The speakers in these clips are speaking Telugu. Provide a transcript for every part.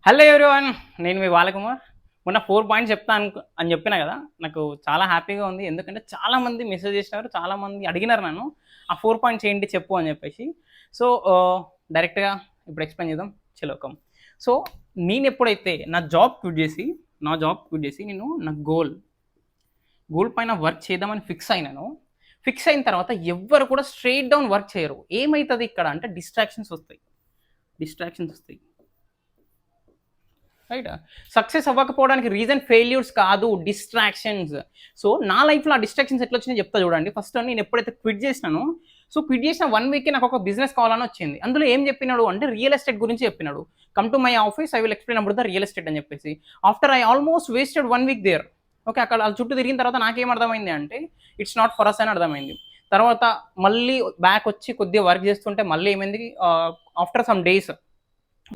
హలో ఎవ్రీవన్, నేను మీ బాలకుమార్. మొన్న 4 పాయింట్స్ చెప్తా అని చెప్పినా కదా. నాకు చాలా హ్యాపీగా ఉంది. ఎందుకంటే చాలామంది మెసేజ్ చేసినారు, చాలామంది అడిగినారు నన్ను ఆ 4 పాయింట్స్ ఏంటి చెప్పు అని చెప్పేసి. సో డైరెక్ట్గా ఇప్పుడు ఎక్స్ప్లెయిన్ చేద్దాం. చలో కమ్. సో నేను ఎప్పుడైతే నా జాబ్ క్విట్ చేసి నేను నా గోల్ పైన వర్క్ చేద్దామని ఫిక్స్ అయిన తర్వాత ఎవ్వరు కూడా స్ట్రైట్ డౌన్ వర్క్ చేయరు. ఏమవుతుంది ఇక్కడ అంటే డిస్ట్రాక్షన్స్ వస్తాయి. రైట్. సక్సెస్ అవ్వకపోవడానికి రీజన్ ఫెయిల్యూర్స్ కాదు, డిస్ట్రాక్షన్స్. సో నా లైఫ్లో ఆ డిస్ట్రాక్షన్స్ ఎట్లా వచ్చినాయి చెప్తా చూడండి. ఫస్ట్ నేను ఎప్పుడైతే క్విట్ చేసినానో, సో క్విట్ చేసిన 1 వీక్కి నాకు ఒక బిజినెస్ కావాలని వచ్చింది. అందులో ఏం చెప్పినాడు అంటే రియల్ ఎస్టేట్ గురించి చెప్పినాడు. Come to my office, I will explain about the real estate అని చెప్పేసి. After I almost wasted 1 week there. Okay, అక్కడ చుట్టూ తిరిగిన తర్వాత నాకేం అర్థమైంది అంటే ఇట్స్ నాట్ ఫర్ అస్ అని అర్థమైంది. తర్వాత మళ్ళీ బ్యాక్ వచ్చి కొద్దిగా వర్క్ చేస్తుంటే మళ్ళీ ఏమైంది, after some days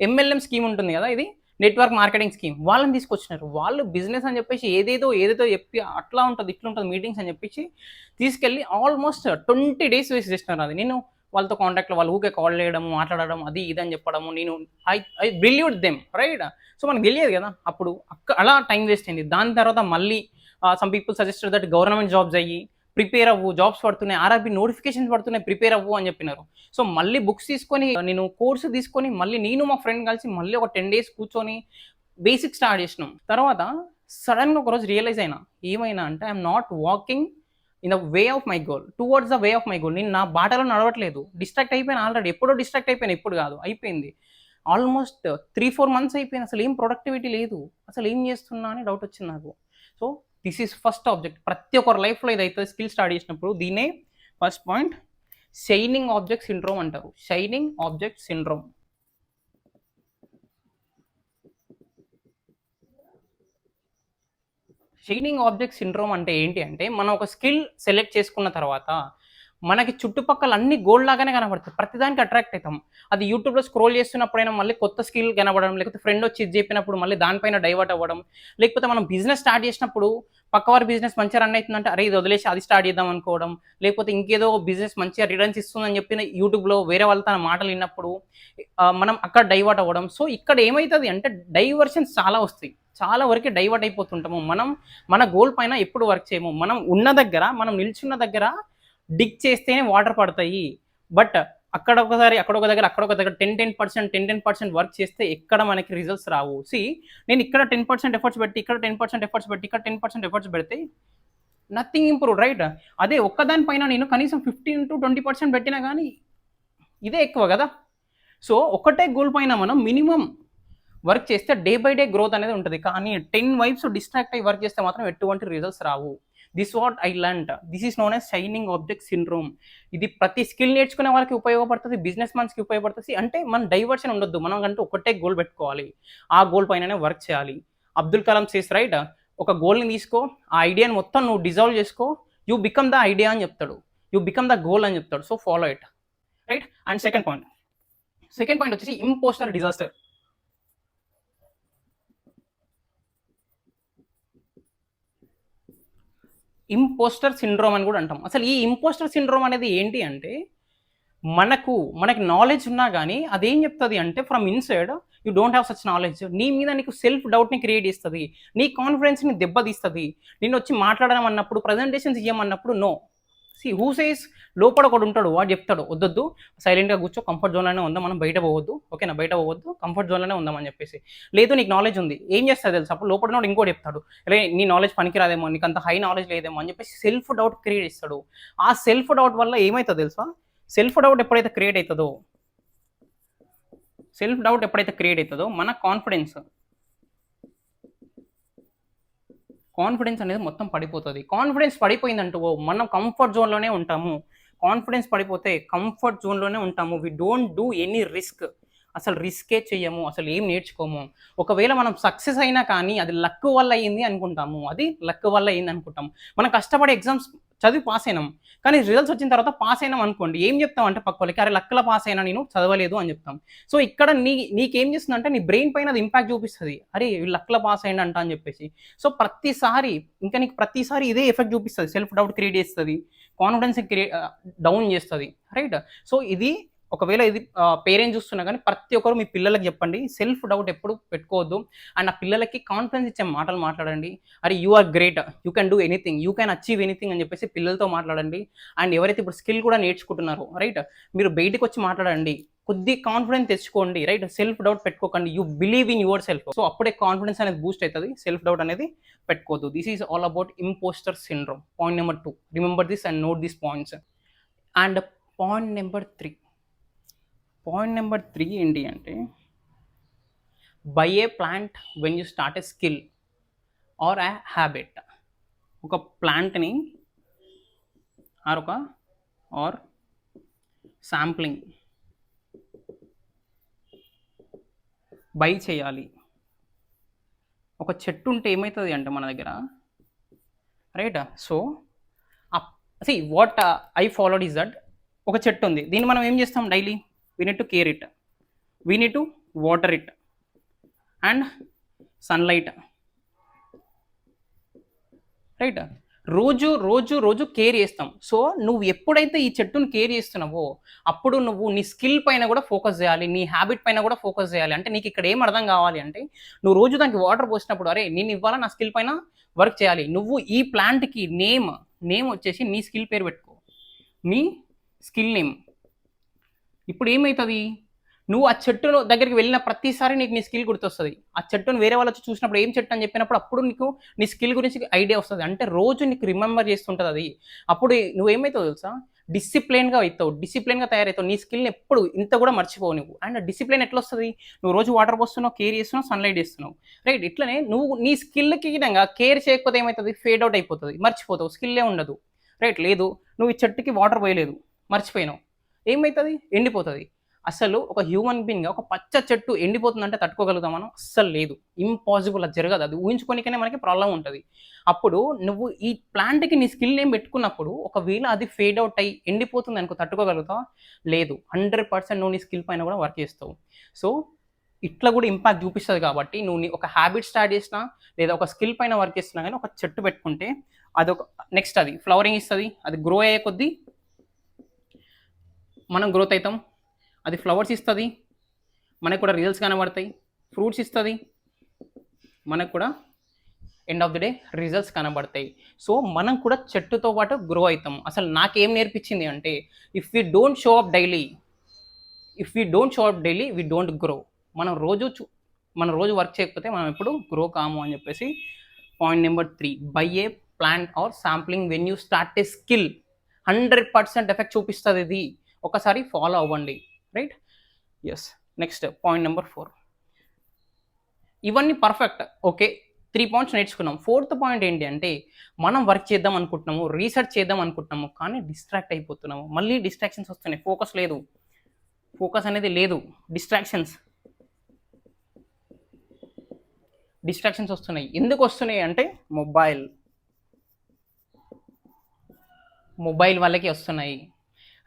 MLM scheme ఉంటుంది కదా, ఇది నెట్వర్క్ మార్కెటింగ్ స్కీమ్, వాళ్ళని తీసుకొచ్చినారు. వాళ్ళు బిజినెస్ అని చెప్పేసి ఏదేదో చెప్పి అట్లా ఉంటుంది ఇట్లా ఉంటుంది మీటింగ్స్ అని చెప్పేసి తీసుకెళ్ళి ఆల్మోస్ట్ 20 డేస్ వేస్ట్ చేసినారు. అది నేను వాళ్ళతో కాంటాక్ట్లో వాళ్ళు ఊకే కాల్ చేయడం, మాట్లాడడం, అది ఇది అని చెప్పడము. నేను I believed them, right. So మనకు తెలియదు కదా అప్పుడు, అలా టైం వేస్ట్ అయింది. దాని తర్వాత మళ్ళీ some people suggested that government jobs అయ్యి ప్రిపేర్ అవ్వు, జాబ్స్ పడుతున్నాయి, ఆర్ఆర్బీ నోటిఫికేషన్స్ పడుతున్నాయి, ప్రిపేర్ అవ్వు అని చెప్పినారు. సో మళ్ళీ బుక్స్ తీసుకొని నేను కోర్సు తీసుకొని మళ్ళీ నేను మా ఫ్రెండ్ కలిసి మళ్ళీ ఒక 10 డేస్ కూర్చొని బేసిక్ స్టార్ట్ చేసినాం. తర్వాత సడన్గా ఒకరోజు రియలైజ్ ఏమైనా అంటే I'm not walking in the way of my goal, towards the way of my goal. నేను నా బాటలో నడవట్లేదు, డిస్ట్రాక్ట్ అయిపోయాను ఆల్రెడీ. ఎప్పుడో డిస్ట్రాక్ట్ అయిపోయాను, ఎప్పుడు కాదు, అయిపోయింది. ఆల్మోస్ట్ 3-4 మంత్స్ అయిపోయింది. అసలు ఏం ప్రొడక్టివిటీ లేదు, అసలు ఏం చేస్తున్నా అని డౌట్ వచ్చింది నాకు. So this is first object. ప్రతి ఒక్కరు లైఫ్లో ఇదైతే స్కిల్ స్టార్ట్ చేసినప్పుడు దీనే first point. Shining object syndrome అంటారు. Shining object syndrome. Shining object syndrome అంటే ఏంటి అంటే, మనం ఒక స్కిల్ సెలెక్ట్ చేసుకున్న తర్వాత మనకి చుట్టుపక్కల అన్ని గోల్డ్ లాగానే కనబడతాయి, ప్రతిదానికి అట్రాక్ట్ అవుతాం. అది యూట్యూబ్లో స్క్రోల్ చేస్తున్నప్పుడైనా మళ్ళీ కొత్త స్కిల్ కనబడడం, లేకపోతే ఫ్రెండ్ వచ్చి ఇది చెప్పినప్పుడు మళ్ళీ దానిపైన డైవర్ట్ అవ్వడం, లేకపోతే మనం బిజినెస్ స్టార్ట్ చేసినప్పుడు పక్కవారి బిజినెస్ మంచిగా రన్ అవుతుందంటే అరే ఇది వదిలేసి అది స్టార్ట్ చేద్దాం అనుకోవడం, లేకపోతే ఇంకేదో బిజినెస్ మంచిగా రిటర్న్స్ ఇస్తుందని చెప్పిన యూట్యూబ్లో వేరే వాళ్ళ తన మాటలు విన్నప్పుడు మనం అక్కడ డైవర్ట్ అవ్వడం. సో ఇక్కడ ఏమవుతుంది అంటే డైవర్షన్స్ చాలా వస్తాయి, చాలా వరకు డైవర్ట్ అయిపోతుంటాము. మనం మన గోల్ పైన ఎప్పుడు వర్క్ చేయము. మనం ఉన్న దగ్గర, మనం నిల్చున్న దగ్గర డిగ్ చేస్తేనే వాటర్ పడతాయి. బట్ అక్కడ ఒక దగ్గర 10% వర్క్ చేస్తే ఎక్కడ మనకి రిజల్ట్స్ రావు. నేను ఇక్కడ 10% ఎఫర్ట్స్ పెట్టి, ఇక్కడ 10% ఎఫర్ట్స్ పెట్టి, ఇక్కడ 10% ఎఫర్ట్స్ పెడితే నథింగ్ ఇంప్రూవ్, రైట్. అదే ఒక్కదానిపైన నేను కనీసం 15-20% పెట్టినా కానీ ఇదే ఎక్కువ కదా. సో ఒకటే గోల్ పైన మనం మినిమం వర్క్ చేస్తే డే బై డే గ్రోత్ అనేది ఉంటుంది. కానీ 10 వైబ్స్ డిస్ట్రాక్ట్ అయ్యి వర్క్ చేస్తే మాత్రం ఎటువంటి results Rao. This what I learned. This is known as shining object syndrome. ఇది ప్రతి స్కిల్ నేర్చుకునే వాళ్ళకి ఉపయోగపడుతుంది, బిజినెస్ మ్యాన్స్కి ఉపయోగపడుతుంది. అంటే మన డైవర్షన్ ఉండొద్దు, మనం కంటూ ఒకటే గోల్ పెట్టుకోవాలి, ఆ గోల్ పైననే వర్క్ చేయాలి. అబ్దుల్ కలాం సేస్, రైట్, ఒక గోల్ని తీసుకో, ఆ ఐడియాని మొత్తం నువ్వు డిజాల్వ్ చేసుకో, యూ బికమ్ ద ఐడియా అని చెప్తాడు, యూ బికమ్ ద గోల్ అని చెప్తాడు. So follow it, right. And second point వచ్చేసి ఇంపోస్టర్ డిజాస్టర్. ఇంపోస్టర్ సిండ్రోమ్ అని కూడా అంటాం. అసలు ఈ ఇంపోస్టర్ సిండ్రోమ్ అనేది ఏంటి అంటే, మనకి నాలెడ్జ్ ఉన్నా కానీ అదేం చెప్తుంది అంటే from inside you don't have such knowledge. నీ మీద నీకు సెల్ఫ్ డౌట్ని క్రియేట్ చేస్తుంది, నీ కాన్ఫిడెన్స్ని దెబ్బతీస్తుంది. నేను వచ్చి మాట్లాడడం అన్నప్పుడు, ప్రజెంటేషన్స్ ఇవ్వమన్నప్పుడు నో. హూ సేస్, లోపల ఒకడు ఉంటాడు, వాడు చెప్తాడు వద్దొద్దు, సైలెంట్గా కూర్చో, కంఫర్ట్ జోన్లోనే ఉందాం, మనం బయట పోవద్దు, ఓకేనా, బయట పోవద్దు, కంఫర్ట్ జోన్లోనే ఉందామని చెప్పేసి. లేదు నీకు నాలెడ్జ్ ఉంది, ఏం చేస్తుంది తెలుసు, అప్పుడు లోపల ఉన్నాడు ఇంకోటి చెప్తాడు, అరే నీ నాలెడ్జ్ పనికిరాదేమో, నీకు అంత హై నాలెడ్జ్ లేదేమో అని చెప్పేసి సెల్ఫ్ డౌట్ క్రియేట్ చేస్తాడు. ఆ సెల్ఫ్ డౌట్ వల్ల ఏమవుతుందో తెలుసా, సెల్ఫ్ డౌట్ ఎప్పుడైతే క్రియేట్ అవుతుందో మన కాన్ఫిడెన్స్ అనేది మొత్తం పడిపోతుంది. కాన్ఫిడెన్స్ పడిపోయిందంటూ మనం కంఫర్ట్ జోన్లోనే ఉంటాము. కాన్ఫిడెన్స్ పడిపోతే కంఫర్ట్ జోన్లోనే ఉంటాము. We don't do any risk. అసలు రిస్కే చెయ్యము, అసలు ఏం నేర్చుకోము. ఒకవేళ మనం సక్సెస్ అయినా కానీ అది లక్ వల్ల అయింది అనుకుంటాము, మనం కష్టపడి ఎగ్జామ్స్ చదివి పాస్ అయినాం, కానీ రిజల్ట్స్ వచ్చిన తర్వాత పాస్ అయినాం అనుకోండి, ఏం చెప్తాం అంటే పక్క వాళ్ళకి, అరే లక్లో పాస్ అయినా, నేను చదవలేదు అని చెప్తాం. సో ఇక్కడ నీకేం చేస్తుంది అంటే నీ బ్రెయిన్ పైన అది ఇంపాక్ట్ చూపిస్తుంది, అరే లక్లో పాస్ అయ్యండి అంట అని చెప్పేసి. సో నీకు ప్రతిసారి ఇదే ఎఫెక్ట్ చూపిస్తుంది, సెల్ఫ్ డౌట్ క్రియేట్ చేస్తుంది, కాన్ఫిడెన్స్ డౌన్ చేస్తుంది, రైట్. సో ఇది ఒకవేళ ఇది పేరెంట్స్ చూస్తున్నా కానీ ప్రతి ఒక్కరు మీ పిల్లలకి చెప్పండి, సెల్ఫ్ డౌట్ ఎప్పుడు పెట్టుకోవద్దు. అండ్ ఆ పిల్లలకి కాన్ఫిడెన్స్ ఇచ్చే మాటలు మాట్లాడండి. అరే you are great, you can do anything, you can achieve anything అని చెప్పేసి పిల్లలతో మాట్లాడండి. అండ్ ఎవరైతే ఇప్పుడు స్కిల్ కూడా నేర్చుకుంటున్నారో రైట్, మీరు బయటకు వచ్చి మాట్లాడండి, కొద్ది కాన్ఫిడెన్స్ తెచ్చుకోండి రైట్. సెల్ఫ్ డౌట్ పెట్టుకోకండి, you believe in yourself. So అప్పుడే కాన్ఫిడెన్స్ అనేది బూస్ట్ అవుతుంది, సెల్ఫ్ డౌట్ అనేది పెట్టుకోవద్దు. This is all about impostor syndrome. Point number 2, remember this and note this points. And point number 3 ఏంటి అంటే, by a plant when you start a skill or a habit. ఒక ప్లాంట్ని ఆర్ శాంప్లింగ్ బై చేయాలి. ఒక చెట్టు ఉంటే ఏమవుతుంది అంటే మన దగ్గర right. So see what I followed is that, ఒక చెట్టు ఉంది, దీన్ని మనం ఏం చేస్తాం daily, we need to care it, we need to water it and sunlight right. రోజు కేర్ చేస్తాం. సో నువ్వు ఎప్పుడైతే ఈ చెట్టును కేర్ చేస్తున్నావో అప్పుడు నువ్వు నీ స్కిల్ పైన కూడా ఫోకస్ చేయాలి, నీ హ్యాబిట్ పైన కూడా ఫోకస్ చేయాలి. అంటే నీకు ఇక్కడ ఏం అర్థం కావాలి అంటే, నువ్వు రోజు దానికి వాటర్ పోసినప్పుడు అరే నేను ఇవాళ నా స్కిల్ పైన వర్క్ చేయాలి. నువ్వు ఈ ప్లాంట్కి నేమ్ వచ్చేసి నీ స్కిల్ పేరు పెట్టుకో, నీ స్కిల్ నేమ్. ఇప్పుడు ఏమవుతుంది, నువ్వు ఆ చెట్టు దగ్గరికి వెళ్ళిన ప్రతిసారి నీకు నీ స్కిల్ గుర్తొస్తుంది. ఆ చెట్టును వేరే వాళ్ళు చూసినప్పుడు ఏం చెట్టు అని చెప్పినప్పుడు అప్పుడు నీకు నీ స్కిల్ గురించి ఐడియా వస్తుంది. అంటే రోజు నీకు రిమెంబర్ చేస్తుంటుంది అది. అప్పుడు నువ్వేమవుతావు తెలుసా, డిసిప్లైన్గా అవుతావు, డిసిప్లైన్గా తయారవుతావు. నీ స్కిల్ని ఎప్పుడు ఇంత కూడా మర్చిపోవు నువ్వు. అండ్ డిసిప్లైన్ ఎట్లా వస్తుంది, నువ్వు రోజు వాటర్ పోస్తున్నావు, కేర్ చేస్తున్నావు, సన్లైట్ చేస్తున్నావు రైట్. ఇట్లనే నువ్వు నీ స్కిల్కి విధంగా కేర్ చేయకపోతే ఏమవుతుంది, ఫేడ్ అవుట్ అయిపోతుంది, మర్చిపోతావు, స్కిల్లే ఉండదు రైట్. లేదు నువ్వు ఈ చెట్టుకి వాటర్ పోయలేదు, మర్చిపోయినావు, ఏమవుతుంది, ఎండిపోతుంది. అసలు ఒక హ్యూమన్ బీయింగ్గా ఒక పచ్చ చెట్టు ఎండిపోతుందంటే తట్టుకోగలుగుతాం మనం? అస్సలు లేదు, ఇంపాసిబుల్, అది జరగదు. అది ఊహించుకోనికనే మనకి ప్రాబ్లం ఉంటుంది. అప్పుడు నువ్వు ఈ ప్లాంట్కి నీ స్కిల్ ఏం పెట్టుకున్నప్పుడు ఒకవేళ అది ఫేడ్ అవుట్ అయ్యి ఎండిపోతుంది అనుకో, తట్టుకోగలుగుతావా? లేదు. 100% నువ్వు నీ స్కిల్ పైన కూడా వర్క్ చేస్తావు. సో ఇట్లా కూడా ఇంపాక్ట్ చూపిస్తుంది. కాబట్టి నువ్వు ఒక హ్యాబిట్ స్టార్ట్ చేసినా లేదా ఒక స్కిల్ పైన వర్క్ చేస్తున్నా కానీ ఒక చెట్టు పెట్టుకుంటే అదొక నెక్స్ట్ అది ఫ్లవరింగ్ ఇస్తుంది, అది గ్రో అయ్యే కొద్దీ మనం గ్రోత్ అవుతాం, అది ఫ్లవర్స్ ఇస్తుంది, మనకు కూడా రిజల్ట్స్ కనబడతాయి, ఫ్రూట్స్ ఇస్తుంది, మనకు కూడా end of the day results కనబడతాయి. సో మనం కూడా చెట్టుతో పాటు గ్రో అవుతాం. అసలు నాకేం నేర్పించింది అంటే, if we don't show up daily we don't grow. మనం రోజు వర్క్ చేయకపోతే మనం ఎప్పుడు గ్రో కాము అని చెప్పేసి. Point number 3, by a plant or sampling when you start a skill. 100% effect చూపిస్తుంది ఇది, ఒకసారి ఫాలో అవ్వండి right. Yes, next point number 4. ఇవన్నీ పర్ఫెక్ట్, ఓకే, 3 పాయింట్స్ నేర్చుకున్నాం. 4th పాయింట్ ఏంటి అంటే, మనం వర్క్ చేద్దాం అనుకుంటున్నాము, రీసెర్చ్ చేద్దాం అనుకుంటున్నాము, కానీ డిస్ట్రాక్ట్ అయిపోతున్నాము. మళ్ళీ డిస్ట్రాక్షన్స్ వస్తున్నాయి, ఫోకస్ అనేది లేదు, డిస్ట్రాక్షన్స్ వస్తున్నాయి. ఎందుకు వస్తున్నాయి అంటే, మొబైల్ వాళ్ళకి వస్తున్నాయి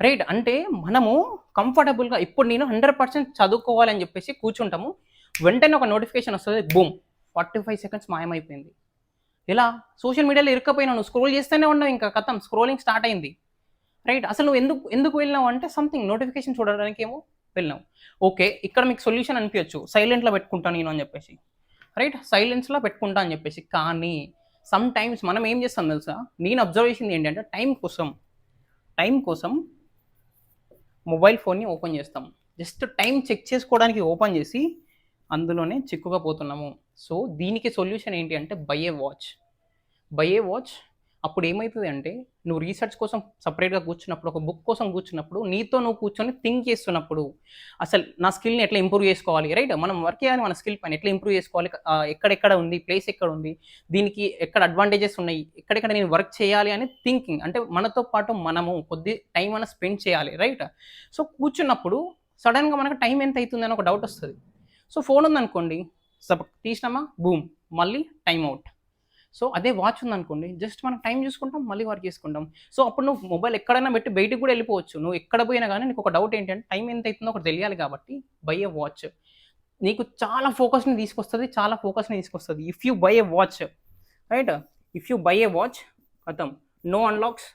రైట్. అంటే మనము కంఫర్టబుల్గా ఇప్పుడు నేను 100% చదువుకోవాలని చెప్పేసి కూర్చుంటాము, వెంటనే ఒక నోటిఫికేషన్ వస్తుంది, బూమ్, 45 seconds మాయమైపోయింది. ఇలా సోషల్ మీడియాలో ఇరుక్కపోయినావు, నువ్వు స్క్రోల్ చేస్తూనే ఉన్నావు, ఇంకా కథం స్క్రోలింగ్ స్టార్ట్ అయింది రైట్. అసలు నువ్వు ఎందుకు వెళ్ళినావు అంటే, సంథింగ్ నోటిఫికేషన్ చూడడానికి ఏమో వెళ్ళినావు. ఓకే, ఇక్కడ మీకు సొల్యూషన్ అనిపించచ్చు, సైలెంట్లో పెట్టుకుంటాను నేను అని చెప్పేసి రైట్, సైలెన్స్లో పెట్టుకుంటా అని చెప్పేసి. కానీ సమ్ టైమ్స్ మనం ఏం చేస్తాం తెలుసా, నేను అబ్జర్వ్ చేసింది ఏంటంటే, టైం కోసం మొబైల్ ఫోన్ని ఓపెన్ చేస్తాం, జస్ట్ టైం చెక్ చేసుకోవడానికి ఓపెన్ చేసి అందులోనే చిక్కుగా పోతున్నాము. సో దీనికి సొల్యూషన్ ఏంటి అంటే, బై ఏ వాచ్. అప్పుడు ఏమవుతుంది అంటే, నువ్వు రీసెర్చ్ కోసం సపరేట్గా కూర్చున్నప్పుడు, ఒక బుక్ కోసం కూర్చున్నప్పుడు, నీతో నువ్వు కూర్చొని థింక్ చేస్తున్నప్పుడు, అసలు నా స్కిల్ని ఎట్లా ఇంప్రూవ్ చేసుకోవాలి రైట్. మనం వర్క్ చేయాలి, మన స్కిల్ పైన ఎట్లా ఇంప్రూవ్ చేసుకోవాలి, ఎక్కడెక్కడ ఉంది ప్లేస్, ఎక్కడ ఉంది, దీనికి ఎక్కడ అడ్వాంటేజెస్ ఉన్నాయి, ఎక్కడెక్కడ నేను వర్క్ చేయాలి అని థింకింగ్. అంటే మనతో పాటు మనము కొద్ది టైం అన్న స్పెండ్ చేయాలి రైట్. సో కూర్చున్నప్పుడు సడన్గా మనకు టైం ఎంత అవుతుంది అని ఒక డౌట్ వస్తుంది. సో ఫోన్ ఉందనుకోండి, తీసినామా, బూమ్, మళ్ళీ టైం అవుట్. సో అదే వాచ్ ఉందనుకోండి, జస్ట్ మనం టైం చూసుకుంటాం, మళ్ళీ వర్క్ చేసుకుంటాం. సో అప్పుడు నువ్వు మొబైల్ ఎక్కడైనా పెట్టి బయటకు కూడా వెళ్ళిపోవచ్చు, నువ్వు ఎక్కడ పోయినా కానీ నీకు ఒక డౌట్ ఏంటంటే, టైం ఎంత అవుతుందో ఒకటి తెలియాలి. కాబట్టి బై ఏ వాచ్ నీకు చాలా ఫోకస్ని తీసుకొస్తుంది. If you buy a watch right, కథం, no unlocks,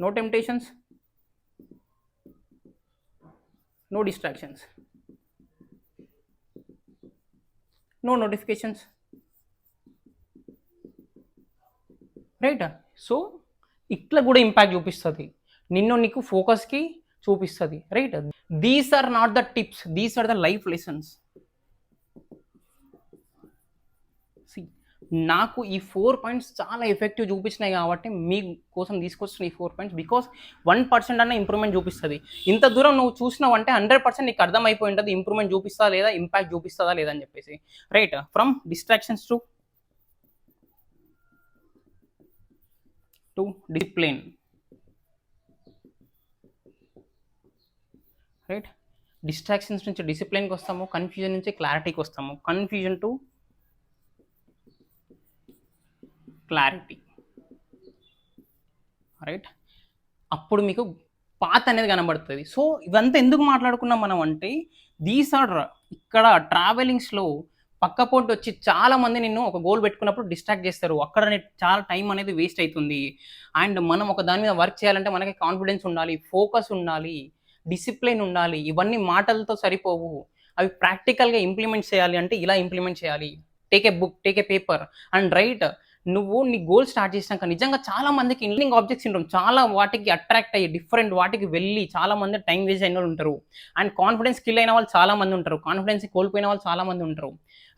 no temptations, no distractions, no notifications, right. So ఇట్లా కూడా ఇంపాక్ట్ చూపిస్తుంది, నిన్ను నీకు ఫోకస్కి చూపిస్తుంది, right. These are not the tips, these are the life lessons. నాకు ఈ 4 పాయింట్స్ చాలా ఎఫెక్టివ్ చూపించినాయి కాబట్టి మీ కోసం తీసుకొస్తున్న ఈ 4 పాయింట్స్, బికాస్ 1% అన్న ఇంప్రూవ్మెంట్ చూపిస్తుంది. ఇంత దూరం నువ్వు చూసినావు అంటే 100% నీకు అర్థమైపోయి ఉంటుంది ఇంప్రూవ్మెంట్ చూపిస్తుందా లేదా, ఇంపాక్ట్ చూపిస్తుందా లేదా అని చెప్పేసి, right. From distractions to discipline, right. Distractions నుంచి డిసిప్లిన్కి వస్తాము, కన్ఫ్యూజన్ నుంచి క్లారిటీకి వస్తాము, కన్ఫ్యూజన్ టు క్లారిటీ, రైట్. అప్పుడు మీకు పాత్ అనేది కనబడుతుంది. సో ఇవంతా ఎందుకు మాట్లాడుకున్నాం మనం అంటే, దీస్ ఆర్ ఇక్కడ ట్రావెలింగ్స్లో పక్కపోటు వచ్చి చాలామంది నిన్ను ఒక గోల్ పెట్టుకున్నప్పుడు డిస్ట్రాక్ట్ చేస్తారు, అక్కడ చాలా టైం అనేది వేస్ట్ అవుతుంది. అండ్ మనం ఒక దాని మీద వర్క్ చేయాలంటే మనకి కాన్ఫిడెన్స్ ఉండాలి, ఫోకస్ ఉండాలి, డిసిప్లిన్ ఉండాలి. ఇవన్నీ మాటలతో సరిపోవు, అవి ప్రాక్టికల్గా ఇంప్లిమెంట్ చేయాలి అంటే ఇలా ఇంప్లిమెంట్ చేయాలి. Take a book, take a paper and right. నువ్వు నీ గోల్ స్టార్ట్ చేసినాక నిజంగా చాలా మందికి ఇన్లింగ్ ఆబ్జెక్ట్స్ సిండ్రోమ్, చాలా వాటికి అట్రాక్ట్ అయ్యి డిఫరెంట్ వాటికి వెళ్ళి చాలా మంది టైం వేస్ట్ అయిన వాళ్ళు ఉంటారు. అండ్ కాన్ఫిడెన్స్ కిల్ అయిన వాళ్ళు చాలా మంది ఉంటారు, కాన్ఫిడెన్స్ కోల్పోయిన వాళ్ళు చాలా మంది ఉంటారు,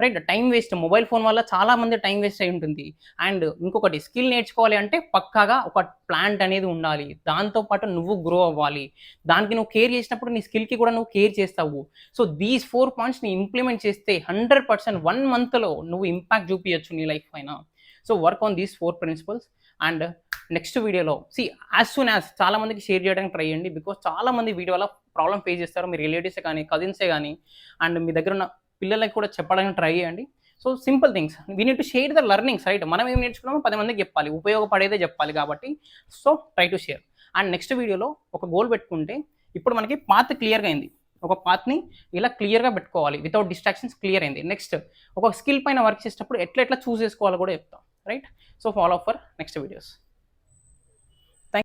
right. Time waste, mobile phone వల్ల చాలా మంది టైం వేస్ట్ అయి ఉంటుంది. అండ్ ఇంకొకటి, స్కిల్ నేర్చుకోవాలి అంటే పక్కాగా ఒక ప్లాంట్ అనేది ఉండాలి, దాంతోపాటు నువ్వు గ్రో అవ్వాలి, దానికి నువ్వు కేర్ చేసినప్పుడు నీ స్కిల్కి కూడా నువ్వు కేర్ చేస్తావు. సో దీస్ 4 పాయింట్స్ని ఇంప్లిమెంట్ చేస్తే 100% 1 మంత్లో నువ్వు ఇంపాక్ట్ చూపించచ్చు నీ లైఫ్ పైన. So work on these 4 principles. And next వీడియోలో యాజ్ సూన్ యాజ్ చాలా మందికి షేర్ చేయడానికి ట్రై చేయండి, బికాస్ చాలా మంది వీడియో వల్ల ప్రాబ్లం ఫేస్ చేస్తారు, మీ రిలేటివ్సే కానీ కజిన్సే కానీ అండ్ మీ దగ్గర ఉన్న పిల్లలకి కూడా చెప్పడానికి ట్రై చేయండి. So simple things, we need to share the learnings, right. మనం ఏం నేర్చుకున్నామో 10 మందికి చెప్పాలి, ఉపయోగపడేదే చెప్పాలి కాబట్టి so try to share. And next వీడియోలో ఒక గోల్ పెట్టుకుంటే, ఇప్పుడు మనకి పాత్ క్లియర్గా అయింది, ఒక పాత్ని ఇలా క్లియర్గా పెట్టుకోవాలి వితౌట్ డిస్ట్రాక్షన్స్, క్లియర్ అయింది. నెక్స్ట్ ఒక స్కిల్ పైన వర్క్ చేసేటప్పుడు ఎట్లా చూస్ చేసుకోవాలో కూడా చెప్తాం, right. So follow for next videos.